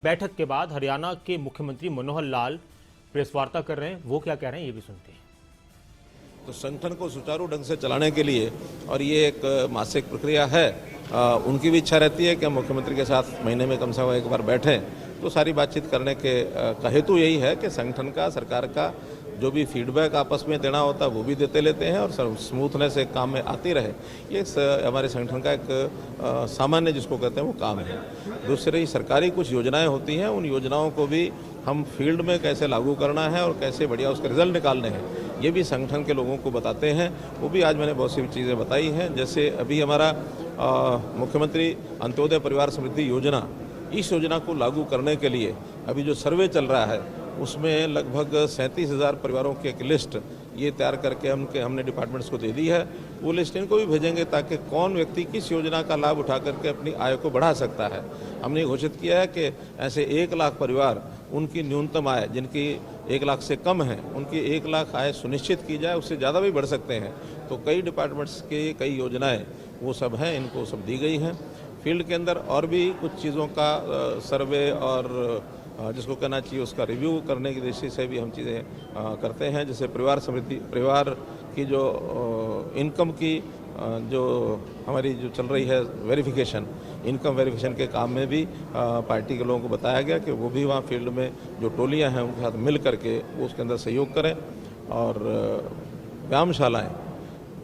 बैठक के बाद हरियाणा के मुख्यमंत्री मनोहर लाल प्रेस वार्ता कर रहे हैं। वो क्या कह रहे हैं ये भी सुनते हैं। तो संगठन को सुचारू ढंग से चलाने के लिए, और ये एक मासिक प्रक्रिया है, उनकी भी इच्छा रहती है कि हम मुख्यमंत्री के साथ महीने में कम से कम एक बार बैठें। तो सारी बातचीत करने के का हेतु यही है कि संगठन का, सरकार का जो भी फीडबैक आपस में देना होता है वो भी देते लेते हैं और स्मूथनेस से काम में आती रहे। ये हमारे संगठन का एक सामान्य जिसको कहते हैं वो काम है। दूसरी सरकारी कुछ योजनाएं होती हैं, उन योजनाओं को भी हम फील्ड में कैसे लागू करना है और कैसे बढ़िया उसके रिजल्ट निकालने हैं, ये भी संगठन के लोगों को बताते हैं। वो भी आज मैंने बहुत सी चीज़ें बताई हैं। जैसे अभी हमारा मुख्यमंत्री अंत्योदय परिवार समृद्धि योजना, इस योजना को लागू करने के लिए अभी जो सर्वे चल रहा है उसमें लगभग 37,000 परिवारों की एक लिस्ट ये तैयार करके हमने डिपार्टमेंट्स को दे दी है। वो लिस्ट इनको भी भेजेंगे ताकि कौन व्यक्ति किस योजना का लाभ उठा करके अपनी आय को बढ़ा सकता है। हमने घोषित किया है कि ऐसे 1 लाख परिवार, उनकी न्यूनतम आय जिनकी 1 लाख से कम है, उनकी 1 लाख आय सुनिश्चित की जाए, उससे ज़्यादा भी बढ़ सकते हैं। तो कई डिपार्टमेंट्स के कई योजनाएँ वो सब हैं, इनको सब दी गई हैं। फील्ड के अंदर और भी कुछ चीज़ों का सर्वे और जिसको कहना चाहिए उसका रिव्यू करने की दृष्टि से भी हम चीज़ें करते हैं। जैसे परिवार की जो इनकम की जो हमारी जो चल रही है वेरिफिकेशन, इनकम वेरिफिकेशन के काम में भी पार्टी के लोगों को बताया गया कि वो भी वहाँ फील्ड में जो टोलियाँ हैं उनके साथ मिल करके वो उसके अंदर सहयोग करें। और व्यायामशालाएँ,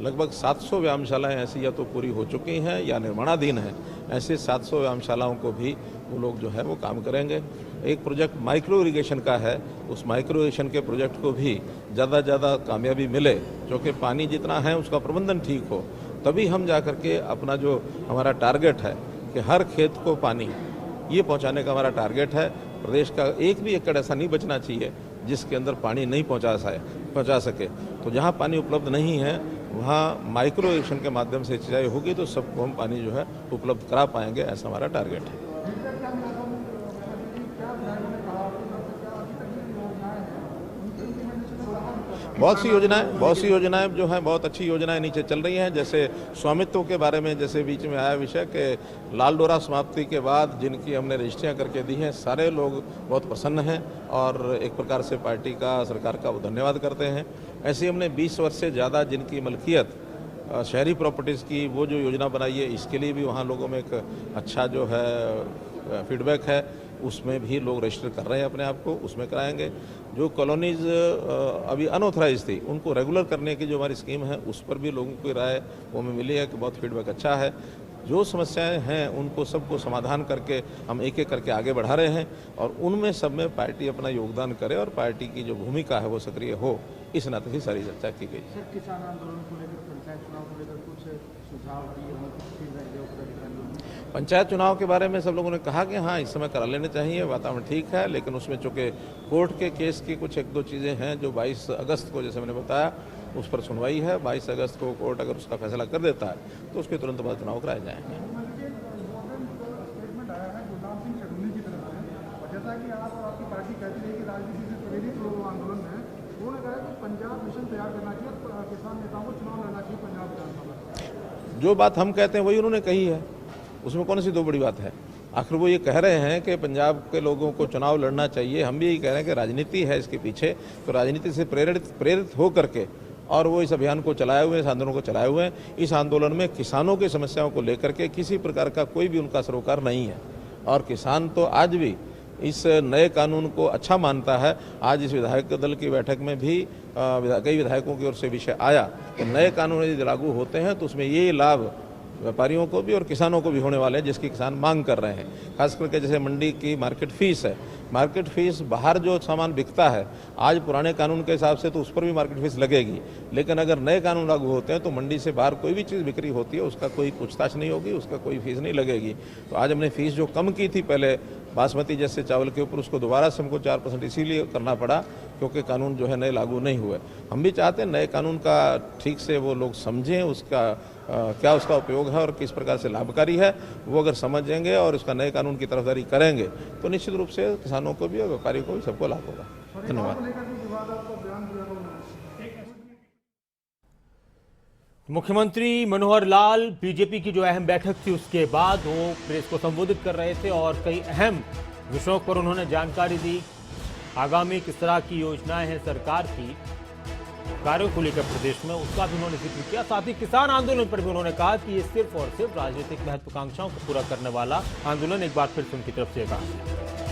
लगभग 700 व्यायामशालाएँ ऐसी या तो पूरी हो चुकी हैं या निर्माणाधीन हैं। ऐसे 700 व्यायामशालाओं को भी वो लोग जो है वो काम करेंगे। एक प्रोजेक्ट माइक्रो इरिगेशन का है, उस माइक्रो इरिगेशन के प्रोजेक्ट को भी ज़्यादा से ज़्यादा कामयाबी मिले, क्योंकि पानी जितना है उसका प्रबंधन ठीक हो, तभी हम जा कर के अपना जो हमारा टारगेट है कि हर खेत को पानी ये पहुंचाने का हमारा टारगेट है। प्रदेश का एक भी एकड़ ऐसा नहीं बचना चाहिए जिसके अंदर पानी नहीं पहुंचा सके। तो जहां पानी उपलब्ध नहीं है वहां माइक्रो इरिगेशन के माध्यम से सिंचाई होगी तो सबको हम पानी जो है उपलब्ध करा पाएंगे, ऐसा हमारा टारगेट है। बहुत सी योजनाएं जो हैं, बहुत अच्छी योजनाएं नीचे चल रही हैं। जैसे स्वामित्व के बारे में, जैसे बीच में आया विषय कि लाल डोरा समाप्ति के बाद जिनकी हमने रजिस्ट्रियाँ करके दी हैं, सारे लोग बहुत प्रसन्न हैं और एक प्रकार से पार्टी का, सरकार का वो धन्यवाद करते हैं। ऐसे हमने 20 वर्ष से ज़्यादा जिनकी मलकियत शहरी प्रॉपर्टीज़ की वो जो योजना बनाई है, इसके लिए भी वहाँ लोगों में एक अच्छा जो है फीडबैक है। उसमें भी लोग रजिस्टर कर रहे हैं अपने आप को, उसमें कराएंगे। जो कॉलोनीज़ अभी अनऑथराइज थी उनको रेगुलर करने की जो हमारी स्कीम है उस पर भी लोगों की राय वो हमें मिली है कि बहुत फीडबैक अच्छा है। जो समस्याएं हैं उनको सबको समाधान करके हम एक एक करके आगे बढ़ा रहे हैं और उनमें सब में पार्टी अपना योगदान करे और पार्टी की जो भूमिका है वो सक्रिय हो, इस नाते ही सारी चर्चा की गई। सर, किसान आंदोलन को लेकर, पंचायत चुनाव को लेकर कुछ सुझाव दिए हों? पंचायत चुनाव के बारे में सब लोगों ने कहा कि हाँ, इस समय करा लेने चाहिए, वातावरण ठीक है, लेकिन उसमें चूँकि कोर्ट के केस की कुछ 1-2 चीज़ें हैं जो 22 अगस्त को, जैसे मैंने बताया, उस पर सुनवाई है। 22 अगस्त को कोर्ट अगर उसका फैसला कर देता है तो उसके तुरंत बाद चुनाव कराए जाएंगे। जैसा कि आप और आपकी पार्टी कहती है कि राजनीति से प्रेरित लोग आंदोलन है, उन्होंने कहा कि पंजाब मिशन तैयार करना चाहिए, किसान नेताओं को चुनाव लड़ना चाहिए पंजाब विधानसभा। जो बात हम कहते हैं वही उन्होंने कही है, उसमें कौन सी दो बड़ी बात है। आखिर वो ये कह रहे हैं कि पंजाब के लोगों को चुनाव लड़ना चाहिए, हम भी यही कह रहे हैं कि राजनीति है इसके पीछे, तो राजनीति से प्रेरित हो करके और वो इस अभियान को चलाए हुए हैं, इस आंदोलन को चलाए हुए हैं। इस आंदोलन में किसानों की समस्याओं को लेकर के किसी प्रकार का कोई भी उनका सरोकार नहीं है और किसान तो आज भी इस नए कानून को अच्छा मानता है। आज इस विधायक दल की बैठक में भी कई विधायकों की ओर से विषय आया कि नए कानून यदि लागू होते हैं तो उसमें ये लाभ व्यापारियों को भी और किसानों को भी होने वाले हैं, जिसकी किसान मांग कर रहे हैं। खास करके जैसे मंडी की मार्केट फीस है, मार्केट फीस बाहर जो सामान बिकता है आज पुराने कानून के हिसाब से तो उस पर भी मार्केट फीस लगेगी, लेकिन अगर नए कानून लागू होते हैं तो मंडी से बाहर कोई भी चीज़ बिक्री होती है उसका कोई पूछताछ नहीं होगी, उसका कोई फीस नहीं लगेगी। तो आज हमने फीस जो कम की थी पहले बासमती जैसे चावल के ऊपर, उसको दोबारा से हमको 4% इसीलिए करना पड़ा क्योंकि कानून जो है नए लागू नहीं हुए। हम भी चाहते हैं नए कानून का ठीक से वो लोग समझें, उसका क्या उसका उपयोग है और किस प्रकार से लाभकारी है, वो अगर समझेंगे और उसका नए कानून की तरफदारी करेंगे तो निश्चित रूप से किसानों को भी और व्यापारियों को भी सबको लाभ होगा। धन्यवाद। मुख्यमंत्री मनोहर लाल बीजेपी की जो अहम बैठक थी उसके बाद वो प्रेस को संबोधित कर रहे थे और कई अहम विषयों पर उन्होंने जानकारी दी। आगामी किस तरह की योजनाएं हैं सरकार की कार्यों को लेकर प्रदेश में, उसका भी उन्होंने जिक्र किया। साथ ही किसान आंदोलन पर भी उन्होंने कहा कि ये सिर्फ और सिर्फ राजनीतिक महत्वाकांक्षाओं को पूरा करने वाला आंदोलन, एक बार फिर से उनकी तरफ से कहा।